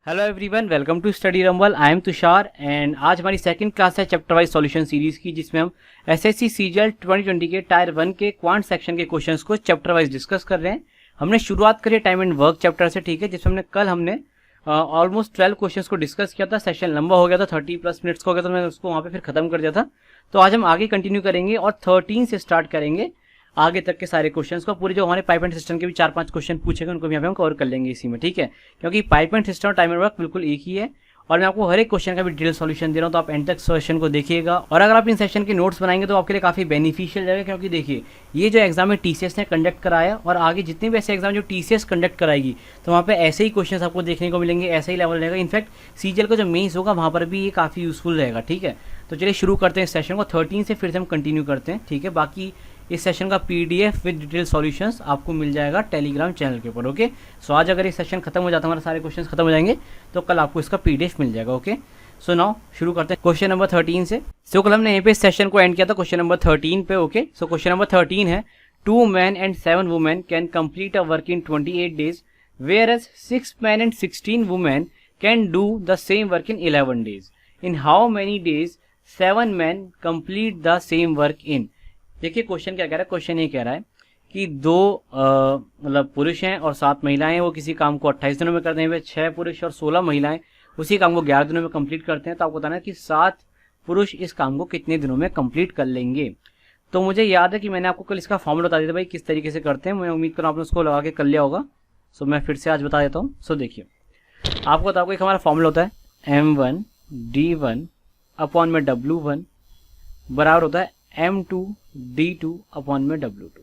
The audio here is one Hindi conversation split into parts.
Hello everyone, welcome to study rumble. I am Tushar and आज हमारी सेकंड क्लास है चैप्टर वाइज सॉल्यूशन सीरीज की, जिसमें हम एसएससी सीजीएल 2020 के टायर 1 के क्वांट सेक्शन के क्वेश्चंस को चैप्टर वाइज डिस्कस कर रहे हैं। हमने शुरुआत करी टाइम एंड वर्क चैप्टर से, ठीक है, जिसमें हमने ऑलमोस्ट 12 क्वेश्चंस को डिस्कस किया था। सेशन लंबा हो गया था, 30+ मिनट्स का हो गया था, मैंने उसको वहाँ पे फिर खत्म कर दिया था। तो आज हम आगे कंटिन्यू करेंगे और 13 से स्टार्ट करेंगे आगे तक के सारे क्वेश्चंस को। पूरे जो हमारे पाइप एंड सिस्टम के भी 4-5 क्वेश्चन पूछेंगे उनको भी यहाँ पे हम कवर कर लेंगे इसी में, ठीक है, क्योंकि पाइप एंड सिस्टम और टाइम एंड वर्क बिल्कुल एक ही है और मैं आपको हर एक क्वेश्चन का भी डिटेल सॉल्यूशन दे रहा हूँ। तो आप एंड तक सेशन को देखिएगा और अगर आप इन सेशन के नोट्स बनाएंगे तो आपके लिए काफ़ी बेनिफिशियल रहेगा, क्योंकि देखिए ये जो एग्जाम है टीसीएस ने कंडक्ट कराया और आगे जितने भी ऐसे एग्जाम जो टीसीएस कंडक्ट कराएगी तो वहाँ पे ऐसे ही क्वेश्चन आपको देखने को मिलेंगे, ऐसा ही लेवल रहेगा। इनफैक्ट सीजीएल का जो मेंस होगा वहाँ पर भी ये काफ़ी यूजफुल रहेगा, ठीक है। तो चलिए शुरू करते हैं इस सेशन को। 13 से फिर से हम कंटिन्यू करते हैं, ठीक है। बाकी इस सेशन का पीडीएफ विद डिटेल सॉल्यूशंस आपको मिल जाएगा टेलीग्राम चैनल के ऊपर, ओके। सो आज अगर ये सेशन खत्म हो जाता है, हमारे सारे क्वेश्चंस खत्म हो जाएंगे, तो कल आपको इसका पीडीएफ मिल जाएगा, ओके। सो नाउ शुरू करते हैं क्वेश्चन नंबर 13 से। सो कल हमने यहीं पे इस सेशन को एंड किया था क्वेश्चन नंबर 13 पे, ओके। सो क्वेश्चन नंबर 13 है 2 men and 7 women can complete a work in 28 days, whereas 6 men and 16 women can do the same work in 11 days. In how many days 7 men complete the same work in? देखिए क्वेश्चन क्या कह रहा है। क्वेश्चन ये कह रहा है कि दो मतलब पुरुष हैं और 7 महिलाएं हैं, वो किसी काम को 28 दिनों में करते हैं। वे 6 पुरुष और 16 महिलाएं उसी काम को 11 दिनों में कंप्लीट करते हैं। तो आपको बताना है कि 7 पुरुष इस काम को कितने दिनों में कंप्लीट कर लेंगे। तो मुझे याद है कि मैंने आपको कल इसका फॉर्मूला बता दिया था भाई किस तरीके से करते हैं। मैं उम्मीद कर रहा हूँ आपने उसको लगा के कर लिया होगा। सो मैं फिर से आज बता देता हूँ। सो देखिए आपको बताओ एक हमारा फॉर्मूला होता है M1 D1 अपॉन में W1 बराबर होता है M2 D2 अपॉन में W2।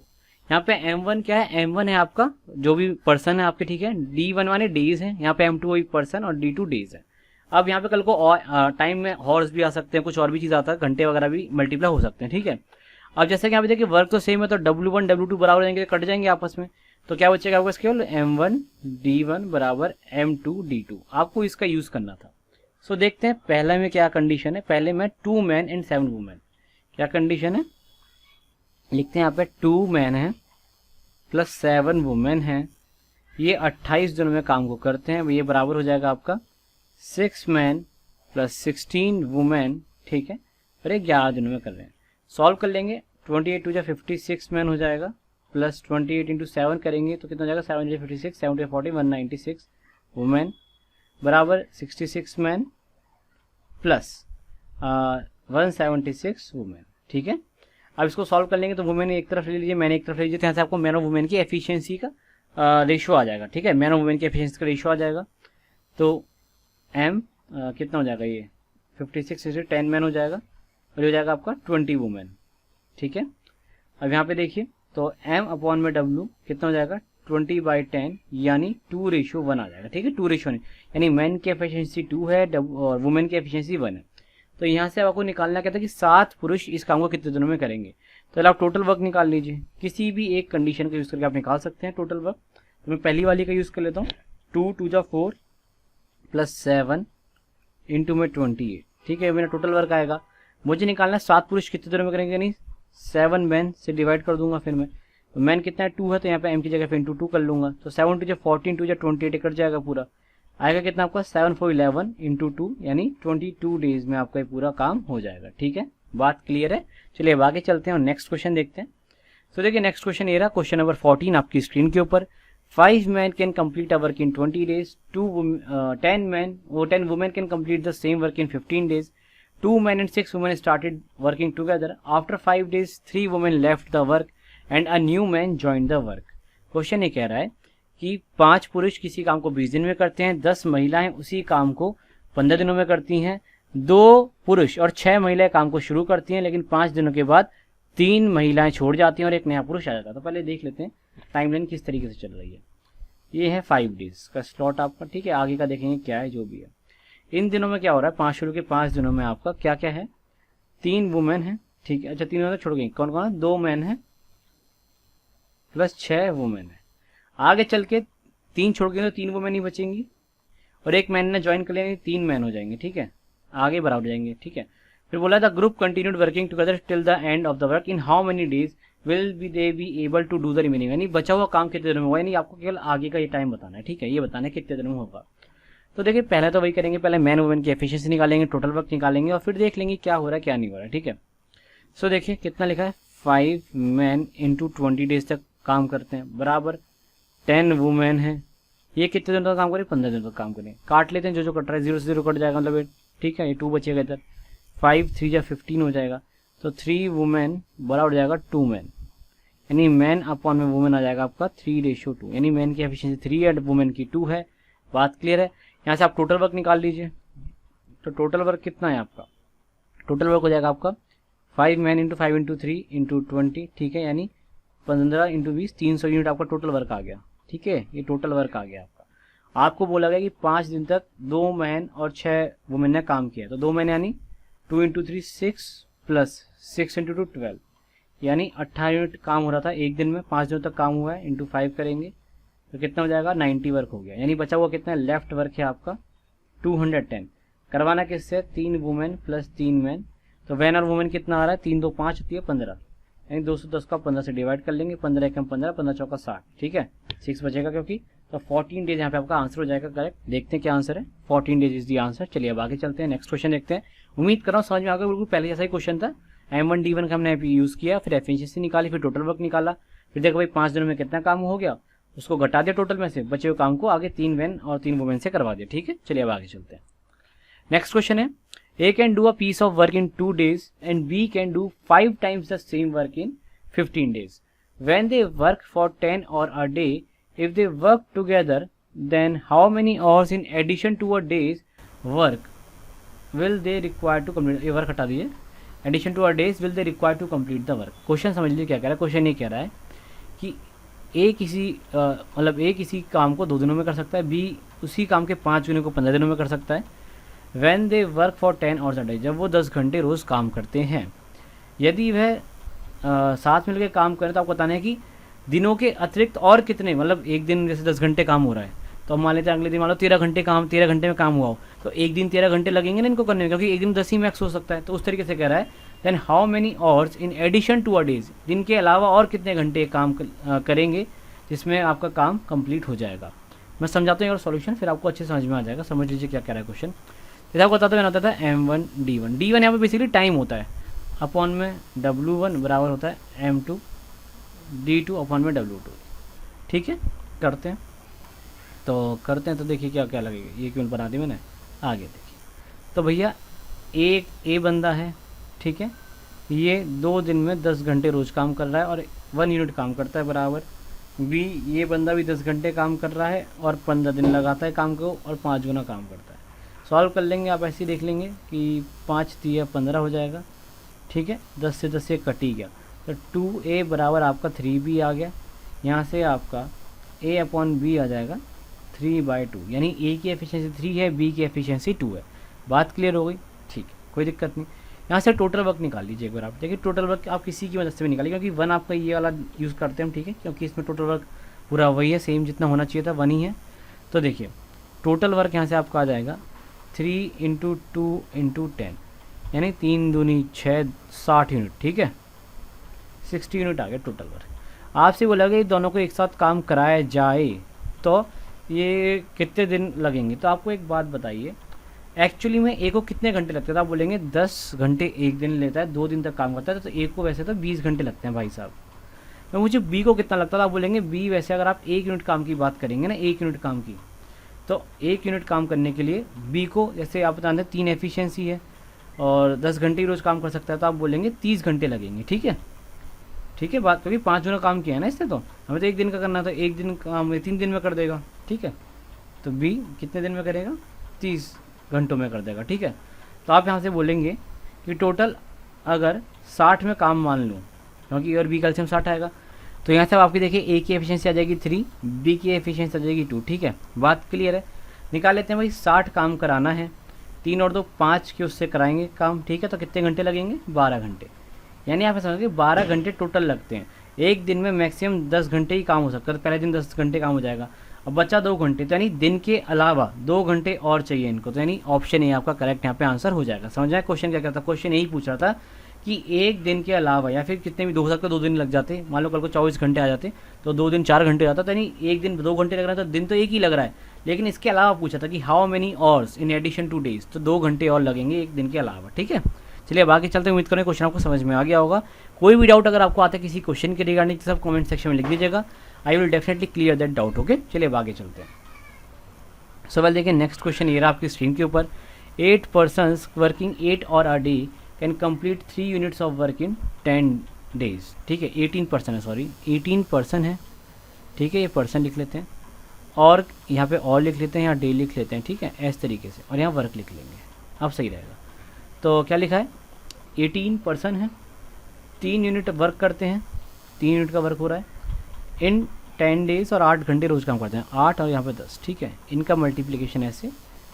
यहाँ पे M1 क्या है? M1 है आपका जो भी पर्सन है आपके, ठीक है। D1 माने डेज है, यहाँ पे M2 वही पर्सन और D2 डेज है। अब यहाँ पे कल को टाइम में हॉर्स भी आ सकते हैं, कुछ और भी चीज़ आता है, घंटे वगैरह भी मल्टीप्लाई हो सकते हैं, ठीक है। अब जैसे कि यहाँ पे देखिए वर्क तो सेम है, तो W1 W2 बराबर हो जाएंगे, कट जाएंगे आपस में। तो क्या बचेगा आपके पास? केवल M1 D1 बराबर M2 D2। आपको इसका यूज करना था। सो देखते हैं पहले में क्या कंडीशन है। पहले में 2 men and 7 women, क्या कंडीशन है लिखते हैं यहाँ पे। 2 men है प्लस 7 women है, ये 28 दिनों में काम को करते हैं। ये बराबर हो जाएगा आपका 6 men प्लस 16 women, ठीक है, और ये 11 दिनों में कर रहे हैं। सॉल्व कर लेंगे, 28 टू जा 56 मैन हो जाएगा, प्लस 28 इंटू 7 करेंगे तो कितना हो जाएगा? 7 जा 56, 7 जा 40, 196 वुमेन बराबर 66 मैन प्लस 176 वुमेन, ठीक है। अब इसको सॉल्व कर लेंगे तो वुमेन एक तरफ ले लीजिए, मैंने एक तरफ ले लीजिए, तो यहाँ से आपको मैन ऑफ वुमेन की एफिशिएंसी का रेशियो आ जाएगा, ठीक है। मैन ऑफ वुमेन की एफिशिएंसी का रेशियो आ जाएगा। तो एम कितना हो जाएगा? ये 56 से 10 मैन हो जाएगा और ये हो जाएगा आपका 20 वुमेन, ठीक है। अब यहाँ पे देखिए तो m अपॉन में w कितना हो जाएगा? 20/10 यानी 2:1 आ जाएगा, ठीक है। 2:1 यानी मैन की एफिशिएंसी 2 है और वुमेन की एफिशिएंसी 1 है। तो यहाँ से आपको निकालना क्या था कि 7 पुरुष इस काम को कितने दिनों में करेंगे। तो आप टोटल वर्क निकाल लीजिए, किसी भी एक कंडीशन का यूज़ करके आप निकाल सकते हैं टोटल वर्क। तो मैं पहली वाली का यूज़ कर लेता हूँ। 2 2 जा 4 प्लस 7 इंटू में 28, ठीक है, मेरा टोटल वर्क आएगा। मुझे निकालना है 7 पुरुष कितने दिनों में करेंगे, यानी 7 मैन से डिवाइड कर दूंगा फिर मैं। तो मैन कितना है? 2 है, तो यहाँ पे m की जगह पे इंटू 2 कर लूंगा। तो 7 2 जा 14, 2 जा 28 कट जाएगा पूरा। आएगा कितना आपका? 7 4 11 इंटू 2 यानी 22 डेज में आपका ये पूरा काम हो जाएगा, ठीक है। बात क्लियर है? चलिए अब आगे चलते हैं और नेक्स्ट क्वेश्चन देखते हैं। तो देखिए नेक्स्ट क्वेश्चन ये रहा, क्वेश्चन नंबर 14 आपकी स्क्रीन के ऊपर। 5 men can complete a work in 20 days, 10 women can complete the same work in 15 days. 2 men and 6 women started working together. After 5 days, 3 women left the work and a new man joined the work. Question ये कह रहा है कि 5 पुरुष किसी काम को 20 दिन में करते हैं, 10 महिलाएं उसी काम को 15 दिनों में करती हैं, 2 पुरुष और 6 महिलाएं काम को शुरू करती हैं, लेकिन 5 दिनों के बाद 3 महिलाएं छोड़ जाती हैं और एक नया पुरुष आ जाता है। तो पहले देख लेते हैं टाइमलाइन किस तरीके से चल रही है। ये है 5 डेज का स्लॉट आपका, ठीक है। आगे का देखेंगे क्या है जो भी है। इन दिनों में क्या हो रहा है? 5 शुरू के 5 दिनों में आपका क्या क्या है? 3 वुमेन है, ठीक है। अच्छा 3 वुमेन छोड़ गई, कौन कौन है? 2 मैन है प्लस 6 वुमेन है। आगे चल के 3 छोड़ गए तो 3 वुमेन ही बचेंगी और एक मैन ने ज्वाइन कर लिया, 3 मैन हो जाएंगे, ठीक है। आगे बराबर हो जाएंगे, ठीक है। फिर बोला the group continued working together till the end of the work. In how many days will be they be able to do the remaining, यानी बचा हुआ काम कितने दिनों में होगा, यानी आपको केवल आगे का ये टाइम बताना है, ठीक है। ये बताना है कितने दिनों में होगा। तो देखिए पहले तो वही करेंगे, पहले मैन वुमेन की एफिशिएंसी निकालेंगे, टोटल वर्क निकालेंगे और फिर देख लेंगे क्या हो रहा है क्या नहीं हो रहा है, ठीक है। सो देखिए कितना लिखा है, 5 मैन इंटू 20 डेज तक काम करते हैं बराबर 10 वुमेन है, ये कितने दिनों तक काम करें, 15 दिनों तक काम करें। काट लेते हैं, जो जो कट रहा है 0 से 0 कट जाएगा, मतलब ठीक है, ये 2 बचेगा इधर, 5 3 या 15 हो जाएगा, तो 3 वुमेन बराबर जाएगा 2 मैन, यानी मैन अपॉन में वुमेन आ जाएगा आपका 3:2, यानी मैन की एफिशिएंसी 3 है, वुमेन की 2 है। बात क्लियर है। यहाँ से आप टोटल वर्क निकाल लीजिए, तो टोटल वर्क कितना है आपका, टोटल वर्क हो जाएगा आपका 5 मैन इंटू 5 इंटू 3 इंटू 20, ठीक है, यानी 15 इंटू 20, 300 यूनिट आपका टोटल वर्क आ गया, ठीक है, ये टोटल वर्क आ गया आपका। आपको बोला गया कि 5 दिन तक 2 मैन और 6 वुमेन ने काम किया, तो 2 मैन यानी 2 इंटू 3 6 प्लस 6 इंटू 2 12, यानी 18 यूनिट काम हो रहा था एक दिन में, 5 दिनों तक काम हुआ है, इंटू 5 करेंगे तो कितना हो जाएगा, 90 वर्क हो गया, यानी बचा हुआ कितना लेफ्ट वर्क है आपका 210। करवाना किससे, 3 वुमेन प्लस 3 मैन, तो वैन और वुमेन कितना आ रहा है, 3 2 5 होती है 15, यानी 210 का 15 से डिवाइड कर लेंगे, 15 एकम 15, 15 चौका 60, ठीक है, 6 बचेगा क्योंकि, तो 14 डेज यहाँ पे आपका आंसर हो जाएगा करेक्ट। देखते हैं क्या आंसर है, 14 डेज इज दी आंसर। चलिए अब आगे चलते हैं, नेक्स्ट क्वेश्चन देखते हैं। उम्मीद कर रहा हूँ समझ में आ गया, बिल्कुल पहले जैसा ही क्वेश्चन था, M1 D1 का हमने यूज़ किया, फिर एफिशिएंसी निकाली, फिर टोटल वर्क निकाला, फिर देखो भाई 5 दिनों में कितना काम हो गया, उसको घटा दिया टोटल में से, बचे हुए काम को आगे 3 मैन और 3 वुमेन से करवा दिया, ठीक है। चलिए अब आगे चलते हैं। नेक्स्ट क्वेश्चन है, A can do a piece of work in 2 days and B can do 5 times the same work in 15 days. When they work for 10 hours a day, if they work together, then how many hours in addition to a day's work will they require to complete? ये वर्क हटा दीजिए, addition to a days will they require to complete the work. Question समझ लीजिए क्या कह रहा है। क्वेश्चन ये कह रहा है कि A किसी काम को 2 दिनों में कर सकता है, B उसी काम के 5 दिनों को 15 दिनों में कर सकता है। When they work for 10 hours a day, जब वो 10 घंटे रोज़ काम करते हैं, यदि वह साथ मिलकर काम करें, तो आपको बताना है कि दिनों के अतिरिक्त और कितने, मतलब एक दिन जैसे 10 घंटे काम हो रहा है, तो हम मान लेते हैं अगले दिन मान लो 13 घंटे में काम हुआ हो, तो एक दिन 13 घंटे लगेंगे ना इनको करने में, क्योंकि एक दिन 10 ही मैक्स हो सकता है। तो उस तरीके से कह रहा है, then how many hours in addition to a days, दिन के अलावा और कितने घंटे काम करेंगे जिसमें आपका काम कंप्लीट हो जाएगा। मैं समझाता हूँ और सॉल्यूशन, फिर आपको अच्छे समझ में आ जाएगा। समझ लीजिए क्या कह रहा है क्वेश्चन। जैसे आपको बताता मैंने होता था M1 D1, D1 यहाँ पे बेसिकली टाइम होता है, अपॉन में W1 बराबर होता है M2 D2 अपॉन में W2, ठीक है। करते हैं तो देखिए क्या क्या लगेगा, ये क्यों बना दी मैंने, आगे देखिए। तो भैया ए बंदा है, ठीक है, ये 2 दिन में 10 घंटे रोज़ काम कर रहा है और 1 यूनिट काम करता है बराबर। बी ये बंदा भी 10 घंटे काम कर रहा है और 15 दिन लगाता है काम को और 5 गुना काम करता है। सॉल्व कर लेंगे, आप ऐसे ही देख लेंगे कि 5 3 15 हो जाएगा, ठीक है, 10 से 10 से कट ही गया, तो 2A बराबर आपका 3B आ गया। यहाँ से आपका A अपॉन B आ जाएगा 3/2, यानी A की एफिशिएंसी 3 है, B की एफिशिएंसी 2 है। बात क्लियर हो गई, ठीक है, कोई दिक्कत नहीं। यहाँ से टोटल वर्क निकाल लीजिए एक बार आप, देखिए टोटल वर्क आप किसी की मदद से भी निकालिए, क्योंकि 1 आपका ये वाला यूज़ करते हैं हम, ठीक है, क्योंकि इसमें टोटल वर्क पूरा वही है, सेम जितना होना चाहिए था 1 ही है। तो देखिए टोटल वर्क यहाँ से आपका आ जाएगा 3 × 2 × 10, यानी 3 दूनी 6 60 यूनिट, ठीक है, 60 यूनिट आ गया टोटल वर्क। आपसे बोला गया दोनों को एक साथ काम कराया जाए तो ये कितने दिन लगेंगे। तो आपको एक बात बताइए, एक्चुअली में ए को कितने घंटे लगते हैं, तो आप बोलेंगे 10 घंटे एक दिन लेता है, 2 दिन तक काम करता है, तो ए को वैसे तो 20 घंटे लगते हैं भाई साहब। तो मुझे बी को कितना लगता था, आप बोलेंगे बी वैसे अगर आप 1 यूनिट काम की बात करेंगे ना, 1 यूनिट काम की, तो 1 यूनिट काम करने के लिए बी को, जैसे आप बताते हैं 3 एफिशिएंसी है और 10 घंटे रोज़ काम कर सकता है, तो आप बोलेंगे 30 घंटे लगेंगे, ठीक है, ठीक है। बात क्योंकि 5 गुना काम किया है ना इससे, तो हमें तो 1 दिन का करना था, 1 दिन काम 3 दिन में कर देगा, ठीक है। तो बी कितने दिन में करेगा, 30 घंटों में कर देगा, ठीक है। तो आप यहाँ से बोलेंगे कि टोटल अगर 60 में काम मान लूँ, क्योंकि और बी का एलसीएम 60 आएगा, तो यहाँ से आपकी देखिए ए की एफिशिएंसी आ जाएगी 3, बी की एफिशिएंसी आ जाएगी 2, ठीक है। बात क्लियर है, निकाल लेते हैं भाई। 60 काम कराना है, 3 और 2 5 के उससे कराएंगे काम, ठीक है, तो कितने घंटे लगेंगे, 12 घंटे, यानी आप समझिए 12 घंटे टोटल लगते हैं। एक दिन में मैक्सिमम 10 घंटे ही काम हो सकता है, तो पहले दिन 10 घंटे काम हो जाएगा, अब बचा 2 घंटे, तो यानी दिन के अलावा 2 घंटे और चाहिए इनको, तो यानी ऑप्शन ए आपका करेक्ट यहाँ पे आंसर हो जाएगा। समझ आए क्वेश्चन क्या कहता है, क्वेश्चन यही पूछ रहा था कि एक दिन के अलावा या फिर कितने भी हो सकता है 2 दिन लग जाते, मान लो कल को 24 घंटे आ जाते तो 2 दिन 4 घंटे जाता, तो यानी एक दिन 2 घंटे लग रहा है, तो दिन तो एक ही लग रहा है। लेकिन इसके अलावा पूछा था कि how many hours in addition to days, तो 2 घंटे और लगेंगे एक दिन के अलावा। ठीक है, चलिए अब आगे चलते हैं। उम्मीद करें क्वेश्चन आपको समझ में आ गया होगा। कोई भी डाउट अगर आपको आता है किसी क्वेश्चन के रिगार्डिंग, सब कमेंट सेक्शन में लिख दीजिएगा। I will definitely clear that doubt. Okay, चलिए अब आगे चलते हैं। सवाल देखिए, नेक्स्ट क्वेश्चन ये रहा आपकी स्क्रीन के ऊपर। 8 पर्सन्स वर्किंग 8 और a day can complete 3 units of work in 10 days. ठीक है, 18 पर्सन है, सॉरी 18 पर्सन है। ठीक है, ये पर्सन लिख लेते हैं और यहाँ पे और लिख लेते हैं, यहाँ डे लिख लेते हैं। ठीक है, इस तरीके से, और यहाँ वर्क लिख लेंगे, अब सही रहेगा। तो क्या लिखा है, 18 पर्सन है, 3 यूनिट वर्क करते हैं, 3 यूनिट का वर्क हो रहा है इन 10 डेज, और 8 घंटे रोज़ काम करते हैं, 8 और यहाँ पे 10। ठीक है, इनका मल्टीप्लिकेशन ऐसे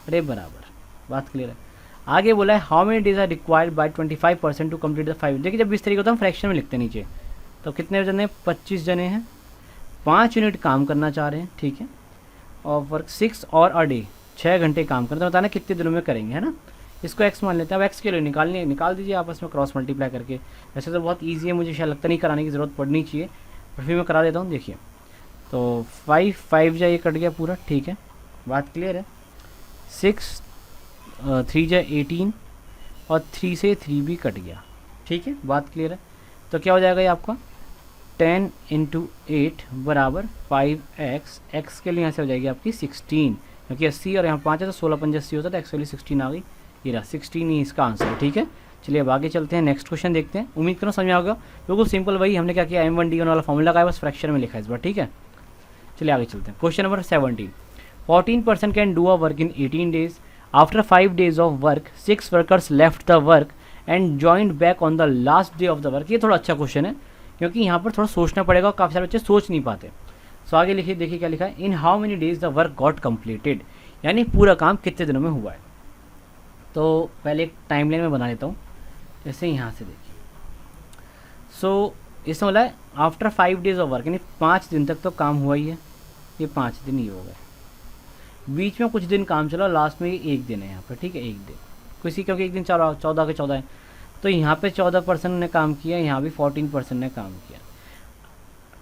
अरे बराबर। बात क्लियर है। आगे बोला है how many days are required by 25% to complete the 5। देखिए जब इस तरीके होता है हम फ्रैक्शन में लिखते हैं नीचे, तो कितने जने, 25 जने हैं, 5 यूनिट काम करना चाह रहे हैं। ठीक है, और वर्क 6 और अ डे, 6 घंटे काम करते हैं, बताना कितने दिनों में करेंगे, है ना। इसको एक्स मान लेते हैं। अब एक्स के लिए निकाल दीजिए आपस में क्रॉस मल्टीप्लाई करके। वैसे तो बहुत ईजी है, मुझे शायद लगता नहीं कराने की ज़रूरत पड़नी चाहिए, पर फिर मैं करा देता हूँ। देखिए तो 5 जा ये कट गया पूरा। ठीक है, बात क्लियर है। 6 3 जा 18 और 3 से 3 भी कट गया। ठीक है, बात क्लियर है। तो क्या हो जाएगा ये आपका 10 × 8 बराबर 5x। एक्स के लिए यहाँ से हो जाएगी आपकी 16, क्योंकि 80 और यहाँ 5 है तो 16 5 80 होता है, तो एक्स वाली 16 आ गई। ये रहा 16 ही इसका आंसर है। ठीक है, चलिए अब आगे चलते हैं, नेक्स्ट क्वेश्चन देखते हैं। उम्मीद करो समझ में होगा, बिल्कुल सिंपल वही हमने क्या किया, M1D1 वाला फॉर्मूला लगाया, बस फ्रैक्शन में लिखा है इस बार। ठीक है, चलिए आगे चलते हैं। Question number 17। 14% can do a work in 18 days. After 5 days of work 6 workers left the work and joined back on the last day of the work. ये थोड़ा अच्छा क्वेश्चन है, क्योंकि यहाँ पर थोड़ा सोचना पड़ेगा, काफ़ी सारे बच्चे सोच नहीं पाते। सो आगे लिखिए, देखिए क्या लिखा है, इन how many days the work got completed, यानी पूरा काम कितने दिनों में हुआ है। तो पहले एक टाइमलाइन में बना लेता हूँ, जैसे यहाँ से देखिए। सो इसमें बोला है आफ्टर 5 days ऑफ वर्क, यानी 5 दिन तक तो काम हुआ ही है, ये 5 दिन ही हो गए। बीच में कुछ दिन काम चला, लास्ट में एक दिन है यहाँ पर। ठीक है, एक दिन किसी, क्योंकि एक दिन 14 के 14 है, तो यहाँ पे 14% ने काम किया, यहाँ भी 14% ने काम किया।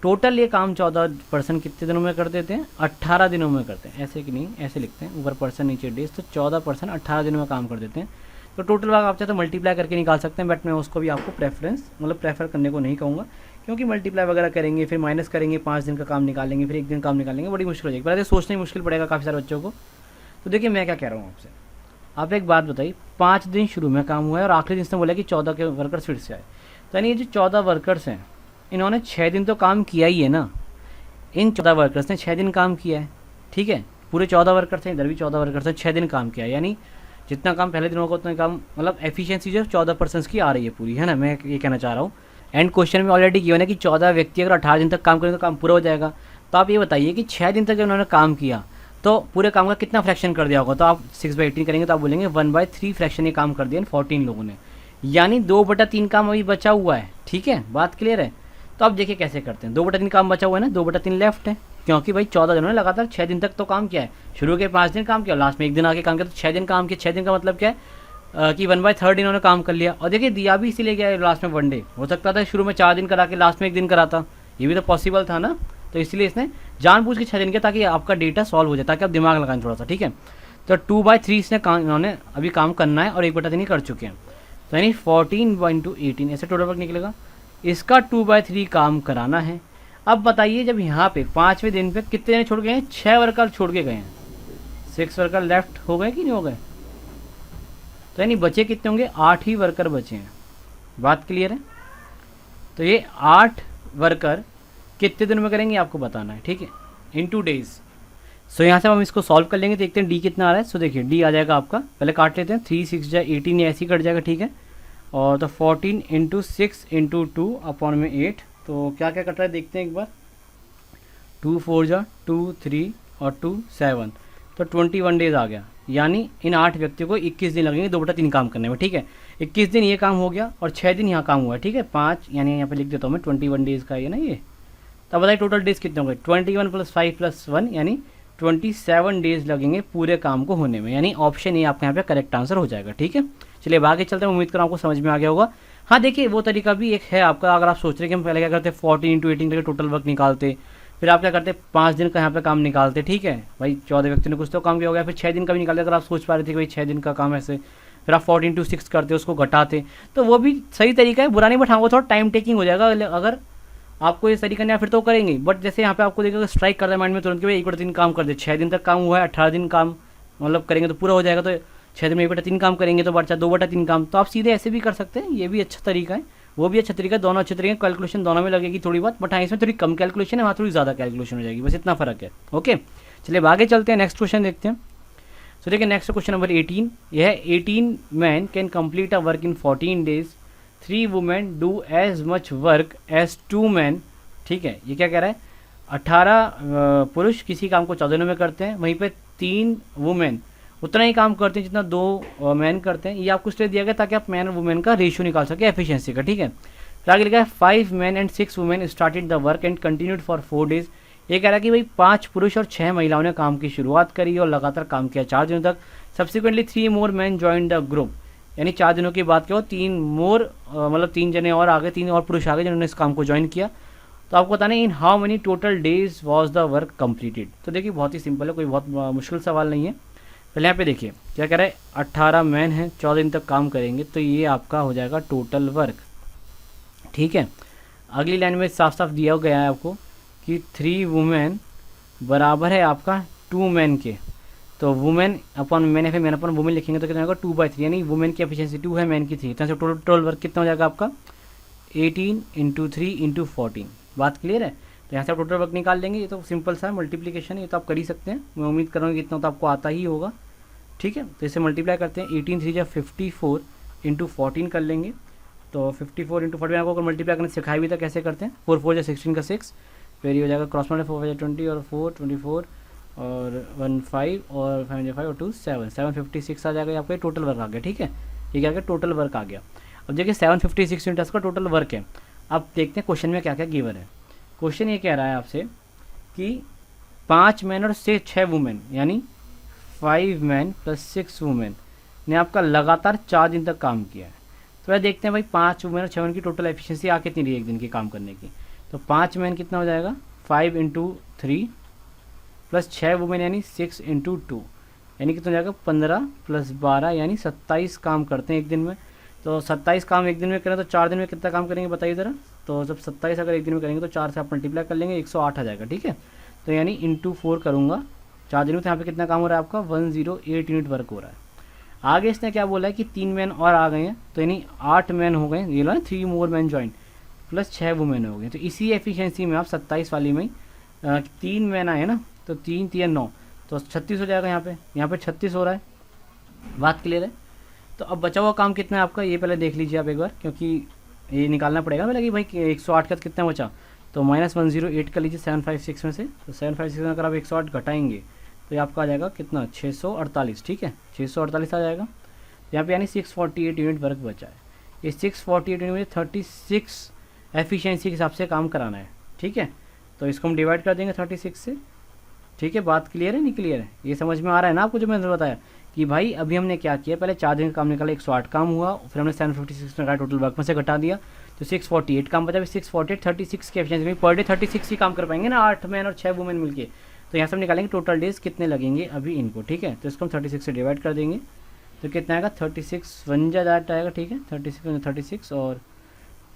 टोटल ये काम 14% कितने दिनों में कर देते हैं, 18 दिनों में करते हैं। ऐसे कि नहीं, ऐसे लिखते हैं, ऊपर पर्सन नीचे डेज, तो 14% 18 दिनों में काम कर देते हैं। तो टोटल वर्क आप चाहे तो मल्टीप्लाई करके निकाल सकते हैं, बट मैं उसको भी आपको प्रेफर करने को नहीं कहूँगा, क्योंकि मल्टीप्लाई वगैरह करेंगे, फिर माइनस करेंगे, 5 दिन का काम निकालेंगे, फिर 1 दिन काम निकालेंगे, बड़ी मुश्किल हो जाएगी। पहले सोचना ही मुश्किल पड़ेगा काफ़ी सारे बच्चों को। तो देखिए मैं क्या कह रहा हूँ आपसे, आप एक बात बताइए, 5 दिन शुरू में काम हुआ है और आखिरी दिन इसने बोला कि 14 के वर्कर्स फिर से आए, तो यानी ये जो 14 वर्कर्स हैं इन्होंने 6 दिन तो काम किया ही है ना। इन 14 वर्कर्स ने 6 दिन काम किया है। ठीक है, पूरे 14 वर्कर्स हैं, इधर भी 14 वर्कर्स हैं, 6 दिन काम किया है, यानी जितना काम पहले दिन होगा उतना काम, मतलब एफिशिएंसी जो 14% की आ रही है पूरी, है ना। मैं ये कहना चाह रहा हूँ, एंड क्वेश्चन में ऑलरेडी किया है कि 14 व्यक्ति अगर 18 दिन तक काम करें तो काम पूरा हो जाएगा। तो आप ये बताइए कि 6 दिन तक जब उन्होंने काम किया तो पूरे काम का कितना फ्रैक्शन कर दिया होगा। तो आप 6/18 करेंगे तो आप बोलेंगे 1/3 फ्रैक्शन ये काम कर दिया 14 लोगों ने, यानी 2/3 काम अभी बचा हुआ है। ठीक है, बात क्लियर है। तो आप देखिए कैसे करते हैं, 2/3 काम बचा हुआ है ना, 2/3 लेफ्ट है, क्योंकि भाई 14 जनों ने लगातार 6 दिन तक तो काम किया है। शुरू के 5 दिन काम किया, लास्ट में 1 दिन आके काम किया, तो 6 दिन काम किया। 6 दिन का मतलब क्या है कि 1/3 इन्होंने काम कर लिया। और देखिए दिया भी इसीलिए गया लास्ट में 1 डे, हो सकता था शुरू में 4 दिन करा के लास्ट में 1 दिन कराता, ये भी तो पॉसिबल था ना। तो इसलिए इसने जानबूझ के 6 दिन किया ताकि आपका डेटा सॉल्व हो जाए, ताकि आप दिमाग लगाएं थोड़ा सा। ठीक है, तो 2/3 इसने काम, इन्होंने अभी काम करना है और 1/3 कर चुके हैं, तो यानी 14/18 ऐसे टोटल वर्क निकलेगा। इसका 2/3 काम कराना है। अब बताइए जब यहाँ पे 5वें दिन पे कितने जने छोड़ गए हैं, 6 वर्कर छोड़ के गए हैं, 6 वर्कर लेफ्ट हो गए कि नहीं हो गए, तो यानी बचे कितने होंगे, 8 ही वर्कर बचे हैं। बात क्लियर है। तो ये 8 वर्कर कितने दिनों में करेंगे आपको बताना है। ठीक है, इन 2 days। सो यहाँ से हम इसको सॉल्व कर लेंगे, देखते हैं डी कितना आ रहा है। सो देखिए डी आ जाएगा आपका, पहले काट लेते हैं, 3 6 या 18 या ऐसे ही कट जाएगा। ठीक है, और तो 14 × 6 × 2 अपॉन में 8, तो क्या क्या कट रहा है देखते हैं एक बार। 2 4 जा 2 3 और 2 7, तो 21 डेज आ गया, यानी इन 8 व्यक्तियों को 21 दिन लगेंगे 2/3 काम करने में। ठीक है, 21 दिन ये काम हो गया और 6 दिन यहाँ काम हुआ है। ठीक है, 5 यानी यहाँ पे लिख देता हूँ मैं, 21 डेज़ का ये ना ये। तब बताइए टोटल डेज कितने होंगे, 21 + 5 + 1 यानी 27 डेज लगेंगे पूरे काम को होने में, यानी ऑप्शन ए आपका यहाँ पे करेक्ट आंसर हो जाएगा। ठीक है, चलिए अब आगे चलते हैं। उम्मीद करूँ आपको समझ में आ गया होगा। हाँ देखिए वो तरीका भी एक है आपका, अगर आप सोच रहे हैं कि हम पहले क्या करते 14 × 18 करके टोटल वर्क निकालते, फिर आप क्या करते 5 दिन का यहाँ पे काम निकालते, ठीक है भाई 14 व्यक्ति ने कुछ तो काम किया हो गया, फिर 6 दिन का भी निकालते अगर आप सोच पा रहे थे कि भाई 6 दिन का काम ऐसे, फिर आप 14 × 6 करते उसको घटाते, तो वो भी सही तरीका है, बुरा नहीं, बट हाँ वो थोड़ा टाइम टेकिंग हो जाएगा अगर आपको ये तरीका नहीं आया फिर तो करेंगे। बट जैसे यहाँ पे आपको देखिएगा स्ट्राइक करता है माइंड में तुरंत कि भाई 1/3 काम कर दे, 6 दिन तक काम हुआ है, 18 दिन काम मतलब करेंगे तो पूरा हो जाएगा, तो 6 दिन में 1/3 काम करेंगे तो बचा 2/3 काम, तो आप सीधे ऐसे भी कर सकते हैं, ये भी अच्छा तरीका है, वो भी अच्छा तरीका है, दोनों अच्छे तरीके, कैलकुलेशन दोनों में लगेगी थोड़ी बहुत, बट हाँ इसमें थोड़ी कम कैलकुलेशन है, वहाँ थोड़ी ज़्यादा कैलकुलेशन हो जाएगी, बस इतना फर्क है। ओके चलिए अब आगे चलते हैं, नेक्स्ट क्वेश्चन देखते हैं। सो देखिए नेक्स्ट क्वेश्चन नंबर 18, यह है 18 man can complete a work in 14 days, 3 women do as much work as 2 man. ठीक है, ये क्या कह रहा है, 18 पुरुष किसी काम को 14 दिनों में करते हैं, वहीं पे 3 वुमेन उतना ही काम करते हैं जितना 2 मैन करते हैं। ये आपको इसलिए दिया गया ताकि आप मैन और वुमेन का रेशियो निकाल सके एफिशिएंसी का। ठीक है, फिर आगे लिखा है 5 man and 6 women started the work and continued for 4 days. ये कह रहा है कि भाई 5 पुरुष और 6 महिलाओं ने काम की शुरुआत करी और लगातार काम किया 4 दिनों तक। Subsequently 3 more man join the group, यानी 4 दिनों की बात क्या हो, 3 मोर मतलब 3 जने और आगे, 3 और पुरुष आगे जिन्होंने इस काम को ज्वाइन किया। तो आपको बताना इन how many total days was the work completed. तो देखिए बहुत ही सिंपल है, कोई बहुत मुश्किल सवाल नहीं है। पहले यहाँ पे देखिए क्या कह रहा है, 18 मैन हैं 14 दिन तक काम करेंगे, तो ये आपका हो जाएगा टोटल वर्क। ठीक है, अगली लाइन में साफ साफ दिया गया है आपको कि 3 वुमेन बराबर है आपका 2 मैन के, तो वुमेन अपॉन मैन है, फिर मैन अपॉन वुमेन लिखेंगे तो कितना होगा 2/3, यानी वुमेन की एफिशिएंसी 2 है, मैन की 3, इतना से टोटल वर्क कितना हो जाएगा आपका 18 × 3 × 14। बात क्लियर है, तो यहाँ से आप टोटल वर्क निकाल लेंगे, ये तो सिंपल सा है, मल्टीप्लिकेशन है, ये तो आप कर ही सकते हैं, मैं उम्मीद कर रहा हूँ कि इतना तो आपको आता ही होगा। ठीक है, तो इसे मल्टीप्लाई करते हैं, 18 3 × 54 × 14 कर लेंगे, तो 54 × 14 आपको अगर मल्टीप्लाई करने सिखाया भी था कैसे करते हैं, 4 4 16 का 6, फिर ये हो जाएगा क्रॉस मल्टीप्लाई 4 5 20 और 4 24 और 1 5 और 5 5 और 2 7 756 आ जाएगा, आपका टोटल वर्क आ गया। ठीक है, ये क्या आ गया, टोटल वर्क आ गया। अब देखिए 756 यूनिट्स का टोटल वर्क है। अब देखते हैं क्वेश्चन में क्या क्या गिवन है। क्वेश्चन ये कह रहा है आपसे कि 5 मैन और 6 वुमेन, यानी 5 मैन + 6 वुमेन ने आपका लगातार 4 दिन तक काम किया है। तो यह देखते हैं भाई 5 वुमेन और 6 वुमेन की टोटल एफिशिएंसी आ कितनी रही एक दिन के काम करने की। तो 5 मैन कितना हो जाएगा 5 × 3 + 6 वुमेन यानी 6 × 2, यानी कितना हो जाएगा 15 + 12 यानी 27 काम करते हैं एक दिन में। तो 27 काम एक दिन में करें तो 4 दिन में कितना काम करेंगे बताइए ज़रा। तो जब 27 अगर एक दिन में करेंगे तो 4 से आप मल्टीप्लाई कर लेंगे, 108 आ जाएगा। ठीक है, तो यानी × 4 करूँगा 4 दिन में, तो यहाँ पे कितना काम हो रहा है आपका 108 यूनिट वर्क हो रहा है। आगे इसने क्या बोला है कि 3 मैन और आ गए हैं, तो यानी 8 मैन हो गए, ये लो 3 मोर मैन ज्वाइन + 6 वुमेन हो गए। तो इसी एफिशिएंसी में आप 27 वाली में 3 मैन आए ना, तो 3 3 9, तो 36 हो जाएगा। यहाँ पे 36 हो रहा है। बात क्लियर है। तो अब बचा हुआ काम कितना है आपका, ये पहले देख लीजिए आप एक बार, क्योंकि ये निकालना पड़ेगा पहले कि भाई 108 का कितना बचा। तो -108 कर लीजिए 756 में से, तो 756 में अगर आप 108 घटाएंगे तो ये आपका आ जाएगा कितना 648। ठीक है, 648 आ जाएगा। यहाँ पे यानी 648 यूनिट वर्क बचा है। ये 648 यूनिट में 36 एफिशिएंसी के हिसाब से काम कराना है। ठीक है, तो इसको हम डिवाइड कर देंगे 36 से। ठीक है, बात क्लियर है नहीं क्लियर है, ये समझ में आ रहा है ना आपको जो मैंने बताया कि भाई अभी हमने क्या किया, पहले 4 दिन का काम निकाला 108 काम हुआ, फिर हमने 756 निकाला टोटल वर्क में से घटा दिया तो 648 काम बचा। 648 36 की एफिशिएंसी में पर डे 36 ही काम कर पाएंगे ना 8 मैन और 6 वुमेन मिलके। तो यहाँ से हम निकालेंगे टोटल डेज कितने लगेंगे अभी इनको। ठीक है, तो इसको हम 36 से डिवाइड कर देंगे तो कितना आएगा 36 1 आएगा। ठीक है, 36 और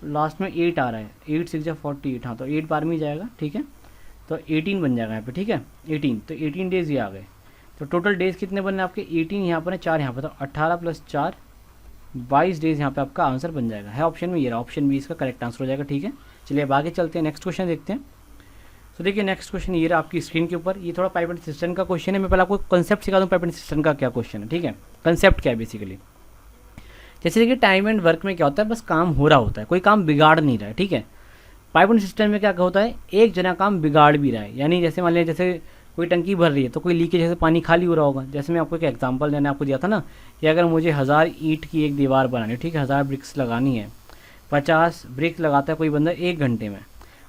लास्ट में 8 आ रहा है, 8 6 48, हाँ तो 8 बार में जाएगा। ठीक है, तो 18 बन जाएगा यहाँ पे। ठीक है, 18, तो 18 डेज ये आ गए। तो टोटल डेज कितने बनने आपके 18 यहाँ पर है, 4 यहाँ पर, तो 18 + 4 22 डेज यहाँ पे आपका आंसर बन जाएगा। है ऑप्शन में, ये रहा ऑप्शन बी इसका करेक्ट आंसर हो जाएगा। ठीक है, चलिए अब आगे चलते हैं, नेक्स्ट क्वेश्चन देखते हैं। तो देखिए नेक्स्ट क्वेश्चन ये रहा आपकी स्क्रीन के ऊपर, ये थोड़ा पाइप एंड सिस्टम का क्वेश्चन है। मैं पहले आपको कंसेप्ट सिखा दूँ पाइप एंड सिस्टम का क्या क्वेश्चन है। ठीक है, कंसेप्ट क्या है बेसिकली, जैसे देखिए टाइम एंड वर्क में क्या होता है, बस काम हो रहा होता है, कोई काम बिगाड़ नहीं रहा है। ठीक है, पाइप एंड सिस्टम में क्या होता है, एक जना काम बिगाड़ भी रहा है, यानी जैसे मान लीजिए जैसे कोई टंकी भर रही है तो कोई लीकेज जैसे पानी खाली हो रहा होगा। जैसे मैं आपको एक एग्जांपल देने आपको दिया था ना कि अगर मुझे 1000 ईंट की एक दीवार बनानी है, ठीक है, 1000 ब्रिक्स लगानी है, 50 ब्रिक लगाता है कोई बंदा 1 घंटे में,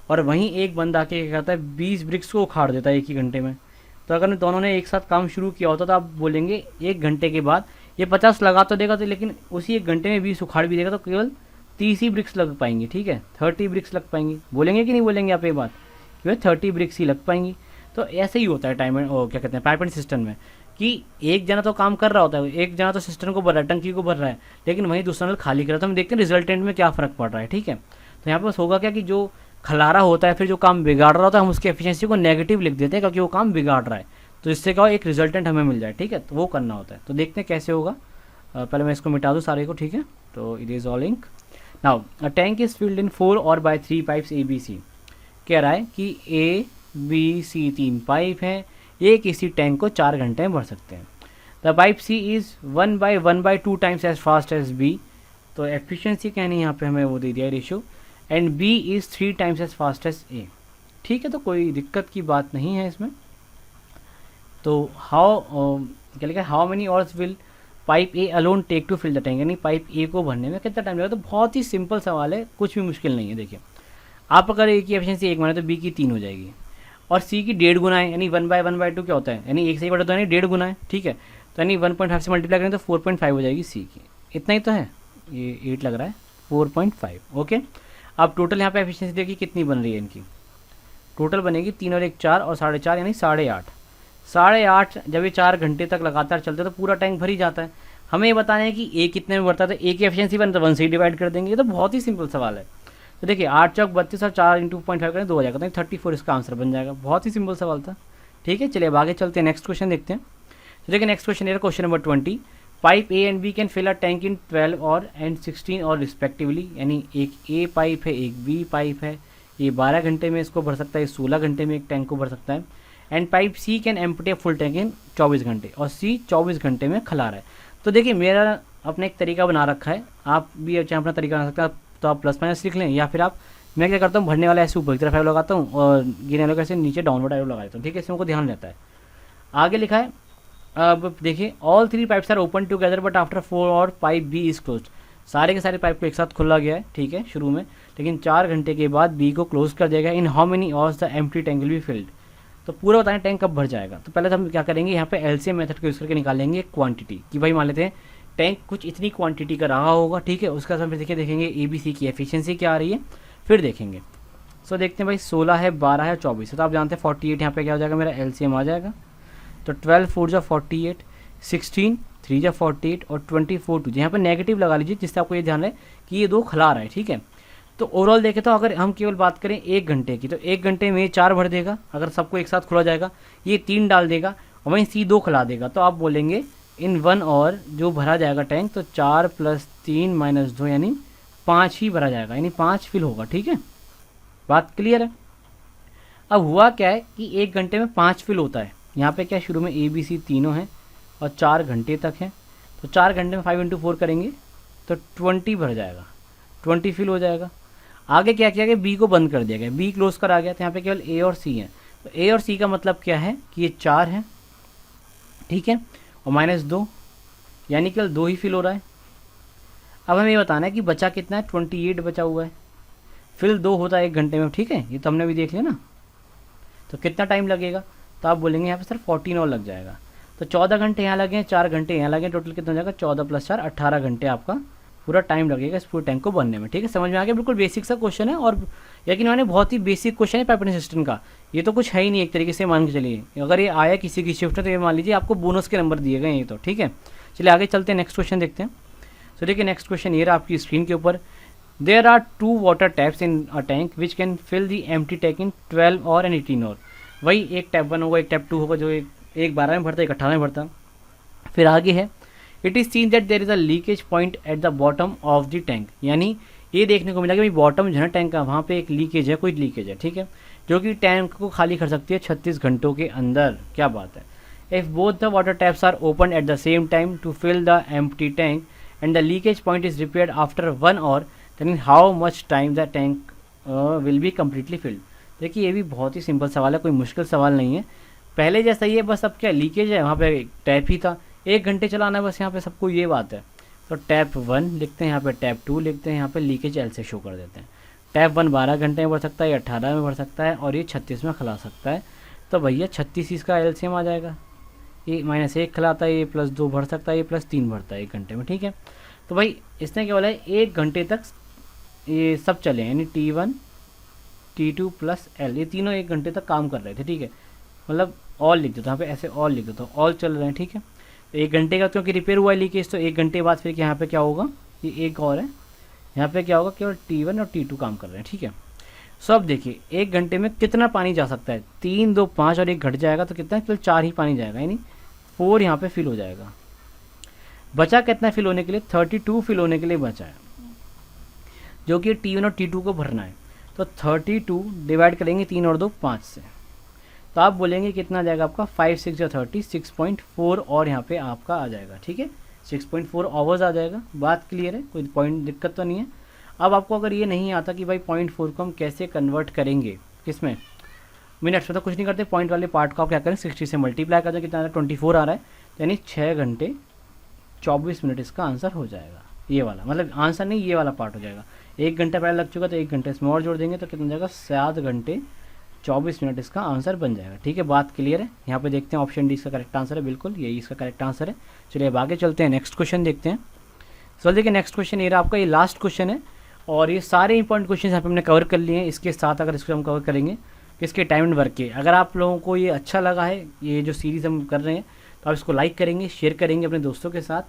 और वहीं एक बंदा आके क्या करता है 20 ब्रिक्स को उखाड़ देता है 1 ही घंटे में। तो अगर दोनों ने एक साथ काम शुरू किया होता तो आप बोलेंगे 1 घंटे के बाद ये 50 लगा तो देगा, तो लेकिन उसी 1 घंटे में 20 उखाड़ भी देगा, तो केवल 30 ही ब्रिक्स लग पाएंगी, ठीक है, 30 ब्रिक्स लग पाएंगी। बोलेंगे कि नहीं बोलेंगे आप ये बात कि भाई 30 ब्रिक्स ही लग पाएंगी। तो ऐसे ही होता है टाइम एंड क्या कहते हैं पाइप एंड सिस्टम में, कि एक जना तो काम कर रहा होता है, एक जना तो सिस्टम को भर रहा है, टंकी को भर रहा है, लेकिन वहीं दूसरा नल खाली कर रहा है। तो हम देखते हैं रिजल्टेंट में क्या फ़र्क पड़ रहा है, ठीक है। तो यहाँ पर बस होगा क्या कि जो खलारा होता है फिर जो काम बिगाड़ रहा होता है हम उसकी एफिशिएंसी को नेगेटिव लिख देते हैं क्योंकि वो काम बिगाड़ रहा है, तो इससे क्या एक रिजल्टेंट हमें मिल जाए, ठीक है। तो वो करना होता है। तो देखते हैं कैसे होगा। पहले मैं इसको मिटा दूँ सारे को, ठीक है। तो it is all ink. Now a tank is filled in 4 और बाय 3 पाइप्स ABC। कह रहा है कि ABC 3 पाइप हैं, ये किसी टैंक को 4 घंटे में भर सकते हैं। The pipe C is 1/1/2 times as fast as B। तो एफिशिएंसी कहनी यहाँ पे हमें वो दे दिया ratio, and B is 3 times as fast as A, ठीक है। तो कोई दिक्कत की बात नहीं है इसमें। तो क्या लिखा है, how many hours will pipe A alone take to fill the tank, यानी पाइप A को भरने में कितना टाइम लगेगा। तो बहुत ही सिंपल सवाल है, कुछ भी मुश्किल नहीं है। देखिए आप अगर A की एफिशिएंसी 1 माने तो B की 3 हो जाएगी, और C की 1.5 गुना है, यानी 1/1/2 क्या होता है, यानी 1 से ही बड़ा तो यानी 1.5 गुना है, ठीक है। तो यानी 1.5 से मल्टीप्लाई करें तो 4.5 हो जाएगी C की। इतना ही तो है, ये 8 लग रहा है, 4.5, ओके। अब टोटल यहाँ पे एफिशिएंसी देखिए कितनी बन रही है इनकी, टोटल बनेगी 3 और 1 4 और 4.5 यानी 8.5। 8.5 जब ये 4 घंटे तक लगातार चलते तो पूरा टैंक भर ही जाता है। हमें ये बताना है कि A कितने में भरता है, तो A की एफिशिएंसी बन तो 1 से डिवाइड कर देंगे। ये तो बहुत ही सिंपल सवाल है। तो देखिए 8 चौक 32 और 4 × 0.5 करें 2 हो जाएगा, तो 34 इसका आंसर बन जाएगा। बहुत ही सिंपल सवाल था, ठीक है। चलिए अब आगे चलते हैं, नेक्स्ट क्वेश्चन देखते हैं। तो देखिए नेक्स्ट क्वेश्चन है question number 20। Pipe A and B can fill a tank in 12 hours and 16 और रिस्पेक्टिवली, यानी एक A पाइप है एक B पाइप है, ये 12 घंटे में इसको भर सकता है, 16 घंटे में एक टैंक को भर सकता है। And pipe C can empty full tank in 24 घंटे, और C 24 घंटे में खला रहा है। तो देखिए मेरा अपना एक तरीका बना रखा है, आप भी चाहे अपना तरीका बना सकते हैं, तो आप प्लस माइनस लिख लें, या फिर आप, मैं क्या करता हूँ भरने वाला ऐसे ऊपर की तरफ एरो लगाता हूँ और गिरने वाला ऐसे नीचे डाउनवर्ड एरो लगा देता हूँ, ठीक है। इसमें हमको ध्यान रहता है। आगे लिखा है, अब देखिए all 3 pipes are open together but after 4 hours pipe B is closed. सारे के सारे पाइप को एक साथ खोला गया है, ठीक है, शुरू में, लेकिन 4 घंटे के बाद B को क्लोज कर दिया गया। In how many hours the empty tank will be filled. तो पूरा बताएं टैंक कब भर जाएगा। तो पहले तो हम क्या करेंगे, यहाँ पे LCM मेथड को यूज़ करके निकालेंगे क्वांटिटी, कि भाई मान लेते हैं टैंक कुछ इतनी क्वांटिटी का रहा होगा, ठीक है। उसका हम फिर देखेंगे ABC की एफिशिएंसी क्या आ रही है, फिर देखेंगे। सो देखते हैं भाई 16 है, 12 है, 24 है, तो आप जानते हैं 48 यहाँ पे क्या हो जाएगा, मेरा LCM आ जाएगा। तो 12 4 जा 48, 16 3 जा 48 और 24 2, यहाँ पर नेगेटिव लगा लीजिए जिससे आपको ये ध्यान रहे कि ये 2 खिला रहा है, ठीक है। तो ओवरऑल देखें तो अगर हम केवल बात करें 1 घंटे की, तो 1 घंटे में 4 भर देगा, अगर सबको एक साथ खुला जाएगा, ये 3 डाल देगा और वहीं C 2 खिला देगा। तो आप बोलेंगे इन 1 और जो भरा जाएगा टैंक, तो 4 + 3 - 2 यानी 5 ही भरा जाएगा, यानी 5 फिल होगा, ठीक है। बात क्लियर है। अब हुआ क्या है कि 1 घंटे में 5 फिल होता है। यहाँ पे क्या शुरू में ABC तीनों हैं और 4 घंटे तक हैं, तो 4 घंटे में 5 × 4 करेंगे तो 20 भर जाएगा, 20 फिल हो जाएगा। आगे क्या किया गया, B को बंद कर दिया गया, B क्लोज करा गया, तो यहाँ पे केवल A और C हैं। तो A और C का मतलब क्या है कि ये 4 है, ठीक है, और -2 यानी केवल 2 ही फिल हो रहा है। अब हमें ये बताना है कि बचा कितना है, 28 बचा हुआ है। फिल 2 होता है 1 घंटे में, ठीक है, ये तो हमने भी देख लिया ना। तो कितना टाइम लगेगा, तो आप बोलेंगे यहाँ पे सर 14 और लग जाएगा। तो 14 घंटे यहाँ लगे, 4 घंटे यहाँ लगे, टोटल कितना हो जाएगा, 14 + 4 18 घंटे आपका पूरा टाइम लगेगा इस पूरे टैंक को बनने में, ठीक है। समझ में आ गया, बिल्कुल बेसिक सा क्वेश्चन है, और यकीन माने बहुत ही बेसिक क्वेश्चन है पाइपलाइन सिस्टम का। ये तो कुछ है ही नहीं, एक तरीके से मान के चलिए, अगर ये आया किसी की शिफ्ट में तो ये मान लीजिए आपको बोनस के नंबर दिए गए हैं, ये तो ठीक है। चलिए आगे चलते हैं, नेक्स्ट क्वेश्चन देखते हैं। तो देखिए नेक्स्ट क्वेश्चन ये रहा आपकी स्क्रीन के ऊपर। There are 2 water taps in a tank which can fill the empty tank in 12 hours and 18 और। वही एक टैप 1 होगा, एक टैप 2 होगा, जो एक 12 में भरता है, एक 18 में भरता है। फिर आगे है, it is seen that there is a leakage point at the bottom of the tank, यानी ये देखने को मिला कि भाई बॉटम जो है टैंक का, वहाँ पे एक लीकेज है, कोई लीकेज है, ठीक है, जो कि टैंक को खाली कर सकती है 36 घंटों के अंदर। क्या बात है। If both the water taps are open at the same time to fill the empty tank and the leakage point is repaired after 1 hour, then in how much time the tank will be completely filled. देखिए ये भी बहुत ही सिंपल सवाल है, कोई मुश्किल सवाल नहीं है, पहले जैसा ही है, बस अब क्या लीकेज है, वहाँ पे टैप ही था, 1 घंटे चलाना है बस, यहाँ पे सबको ये बात है। तो टैप 1 लिखते हैं, यहाँ पे टैप 2 लिखते हैं, यहाँ पे लीकेज L से शो कर देते हैं। टैप 1 12 घंटे में भर सकता है, ये 18 में भर सकता है, और ये 36 में खिला सकता है। तो भैया 36 इसका LCM आ जाएगा, ये -1 खिलाता है, ये +2 भर सकता है, ये +3 भरता है 1 घंटे में, ठीक है। तो भाई इसने क्या बोला है, 1 घंटे तक ये सब चले यानी T1 T2 प्लस L, ये तीनों 1 घंटे तक काम कर रहे थे, ठीक है। मतलब ऑल लिख देता हूँ यहाँ पे, ऐसे ऑल लिख देता हूँ, ऑल चल रहे हैं, ठीक है। तो 1 घंटे का क्योंकि रिपेयर हुआ है लीकेज, तो 1 घंटे बाद फिर यहाँ पे क्या होगा, ये एक और है, यहाँ पे क्या होगा, केवल T1 और T2 काम कर रहे हैं, ठीक है। सो अब देखिए 1 घंटे में कितना पानी जा सकता है, 3 2 5 और 1 घट जाएगा तो कितना, केवल 4 ही पानी जाएगा, यानी 4 यहाँ पे फिल हो जाएगा। बचा कितना फिल होने के लिए, 32 फिल होने के लिए बचा है, जो कि T1 और T2 को भरना है। तो 32 डिवाइड करेंगे 3 और 2 5 से, तो आप बोलेंगे कितना आ जाएगा आपका, 5 6 या 30, 6.4 और यहाँ पे आपका आ जाएगा, ठीक है, 6.4 आवर्स आ जाएगा। बात क्लियर है, कोई पॉइंट दिक्कत तो नहीं है। अब आपको अगर ये नहीं आता कि भाई 0.4 को हम कैसे कन्वर्ट करेंगे किसमें, मिनट्स में, तो कुछ नहीं करते, पॉइंट वाले पार्ट को आप क्या करें 60 से मल्टीप्लाई कर दें, कितना आ रहा है 24 आ रहा है, तो यानी 6 घंटे 24 मिनट इसका आंसर हो जाएगा। ये वाला मतलब आंसर नहीं, ये वाला पार्ट हो जाएगा। 1 घंटा पहले लग चुका तो 1 घंटे इसमें और जोड़ देंगे तो कितना हो जाएगा, 7 घंटे 24 मिनट इसका आंसर बन जाएगा, ठीक है। बात क्लियर है। यहाँ पे देखते हैं ऑप्शन डी इसका करेक्ट आंसर है, बिल्कुल यही इसका करेक्ट आंसर है। चलिए अब आगे चलते हैं, नेक्स्ट क्वेश्चन देखते हैं। सो देखिए नेक्स्ट क्वेश्चन ये रहा आपका, ये लास्ट क्वेश्चन है और ये सारे इंपॉर्टेंट क्वेश्चन यहाँ पे हमने कवर कर लिए हैं। इसके साथ अगर इसको हम कवर करेंगे किसके, टाइम एंड वर्क के। अगर आप लोगों को ये अच्छा लगा है, ये जो सीरीज़ हम कर रहे हैं, तो आप इसको लाइक करेंगे, शेयर करेंगे अपने दोस्तों के साथ।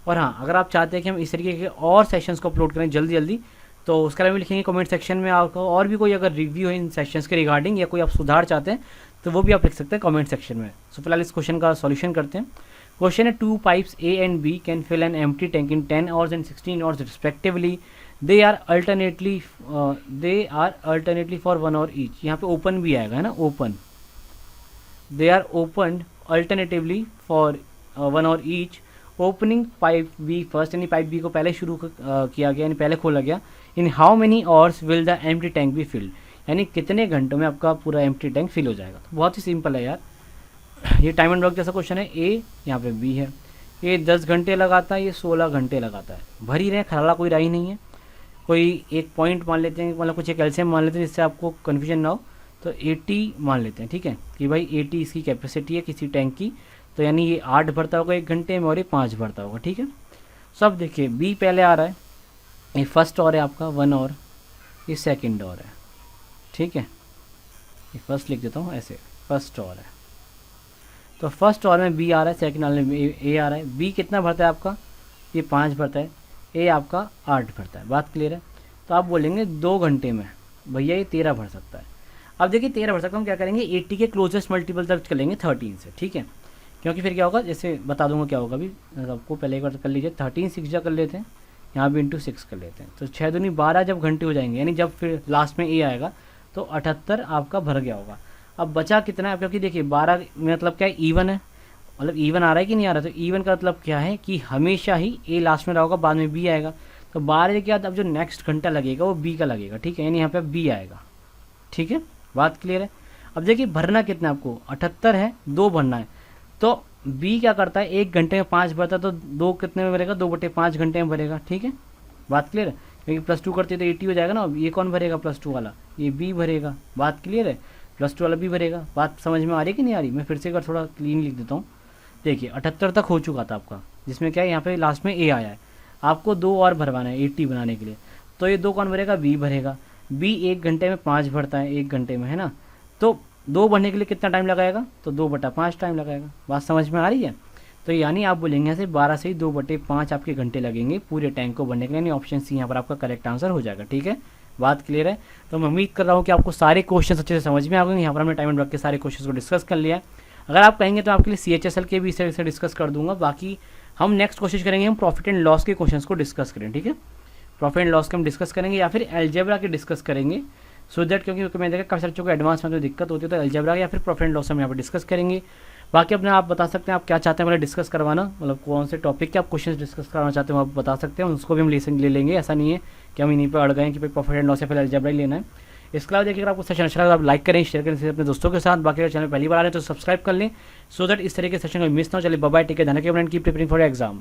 और हाँ, अगर आप चाहते हैं कि हम इस तरीके के और सेशंस को अपलोड करें जल्दी जल्दी, तो उसके बारे में लिखेंगे कमेंट सेक्शन में। आपको और भी कोई अगर रिव्यू है इन सेशंस के रिगार्डिंग या कोई आप सुधार चाहते हैं तो वो भी आप लिख सकते हैं कमेंट सेक्शन में। सो फिलहाल इस क्वेश्चन का सॉल्यूशन करते हैं। क्वेश्चन है 2 pipes A and B can fill an empty tank in 10 hours and 16 hours respectively. They are alternately for 1 hour each. यहाँ पे ओपन भी आएगा है ना, open, they are open alternatively for 1 hour each. Opening pipe B first, यानी पाइप बी को पहले शुरू किया गया, यानी पहले खोला गया। In how many hours will the empty tank be filled, यानी कितने घंटों में आपका पूरा एम्प्टी टैंक फिल हो जाएगा। तो बहुत ही सिंपल है यार, ये टाइम एंड वर्क जैसा क्वेश्चन है। ए यहाँ पे बी है, ये 10 घंटे लगाता है, ये 16 घंटे लगाता है। भर ही रहे, खराला कोई राही नहीं है। कोई एक पॉइंट मान लेते हैं, मतलब कुछ एक एलसीएम मान लेते हैं जिससे आपको कन्फ्यूजन ना हो, तो 80 मान लेते हैं, ठीक है, कि भाई 80 इसकी कैपेसिटी है किसी टैंक की। तो यानी ये 8 भरता होगा 1 घंटे में और ये 5 भरता होगा, ठीक है। सब देखिए बी पहले आ रहा है, ये फर्स्ट और है आपका 1 और, ये सेकंड और है, ठीक है। ये फर्स्ट लिख देता हूँ ऐसे, फर्स्ट और है। तो फर्स्ट और में बी आ रहा है, सेकंड और में ए आ रहा है। बी कितना भरता है आपका, ये 5 भरता है, ए आपका 8 भरता है। बात क्लियर है। तो आप बोलेंगे 2 घंटे में भैया ये 13 भर सकता है। अब देखिए 13 भर सकता, हम क्या करेंगे 80 के क्लोजेस्ट मल्टीपल तक चलेंगे 13 से, ठीक है। क्योंकि फिर क्या होगा, जैसे बता दूंगा क्या होगा, अभी आपको पहले एक बार कर लीजिए। 13 6 जा कर लेते हैं, यहाँ भी इंटू 6 कर लेते हैं, तो 6 दूनी 12 जब घंटे हो जाएंगे, यानी जब फिर लास्ट में ए आएगा तो 78 आपका भर गया होगा। अब बचा कितना है, क्योंकि देखिए 12 मतलब क्या है, ईवन है, मतलब ईवन आ रहा है कि नहीं आ रहा। तो ईवन का मतलब क्या है कि हमेशा ही ए लास्ट में रहा होगा, बाद में बी आएगा। तो 12 के बाद अब जो नेक्स्ट घंटा लगेगा वो बी का लगेगा, ठीक है, यानी यहाँ पे बी आएगा, ठीक है। बात क्लियर है। अब देखिए भरना कितना है आपको, 78 है, 2 भरना है। तो बी क्या करता है, 1 घंटे में 5 भरता है, तो 2 कितने में भरेगा, 2/5 घंटे में भरेगा, ठीक है। बात क्लियर है, क्योंकि +2 करते तो 80 हो जाएगा ना। अब ये कौन भरेगा, +2 वाला, ये बी भरेगा। बात क्लियर है, +2 वाला बी भरेगा। बात समझ में आ रही है कि नहीं आ रही, मैं फिर से एक बार थोड़ा क्लीन लिख देता हूँ। देखिए 78 तक हो चुका था आपका, जिसमें क्या है यहाँ पे लास्ट में ए आया है। आपको 2 और भरवाना है 80 बनाने के लिए, तो ये 2 कौन भरेगा, बी भरेगा। बी 1 घंटे में 5 भरता है, 1 घंटे में, है ना। तो 2 भरने के लिए कितना टाइम लगाएगा, तो 2/5 टाइम लगाएगा। बात समझ में आ रही है। तो यानी आप बोलेंगे यहाँ से 12 से ही 2/5 आपके घंटे लगेंगे पूरे टैंक को भरने के लिए, यानी ऑप्शन सी यहाँ पर आपका करेक्ट आंसर हो जाएगा, ठीक है। बात क्लियर है। तो मैं उम्मीद कर रहा हूँ कि आपको सारे क्वेश्चन अच्छे से समझ में आ गए। यहाँ पर हमने टाइम एंड वर्क के सारे क्वेश्चन को डिस्कस कर लिया है। अगर आप कहेंगे तो आपके लिए CHSL के भी इस तरह से डिस्कस कर दूंगा। बाकी हम नेक्स्ट कोशिश करेंगे हम प्रॉफिट एंड लॉस के क्वेश्चंस को डिस्कस करें, ठीक है। प्रॉफिट एंड लॉस के हम डिस्कस करेंगे या फिर अलजेब्रा के डिस्कस करेंगे, सो दैट, क्योंकि मैं देखा काफ़ी बच्चों को एडवांस में तो दिक्कत होती है, तो अलजेब्रा या फिर प्रॉफिट एंड लॉस हम यहाँ पर डिस्कस करेंगे। बाकी अपने आप बता सकते हैं आप क्या चाहते हैं मतलब डिस्कस करवाना, मतलब कौन से टॉपिक के आप क्वेश्चन डिस्कस करवाना चाहते हो आप बता सकते हैं, उसको भी हम ले लेंगे। ऐसा नहीं है कि हम इन्हीं पर अड़ गए कि भाई प्रॉफिट एंड लॉस या फिर अलजेब्रा ही लेना है। इसके अलावा देखिए अगर आपको सेशन अच्छा लगा आप लाइक करें, शेयर करें अपने दोस्तों के साथ। बाकी अगर चैनल पहली बार आ रहे हैं तो सब्सक्राइब कर लें, सो दैट इस तरह के सेशन को मिस ना हो। चलिए बाय बाय, टेक केयर, ध्यान रखिए, कीप प्रिपेयरिंग फॉर एग्जाम।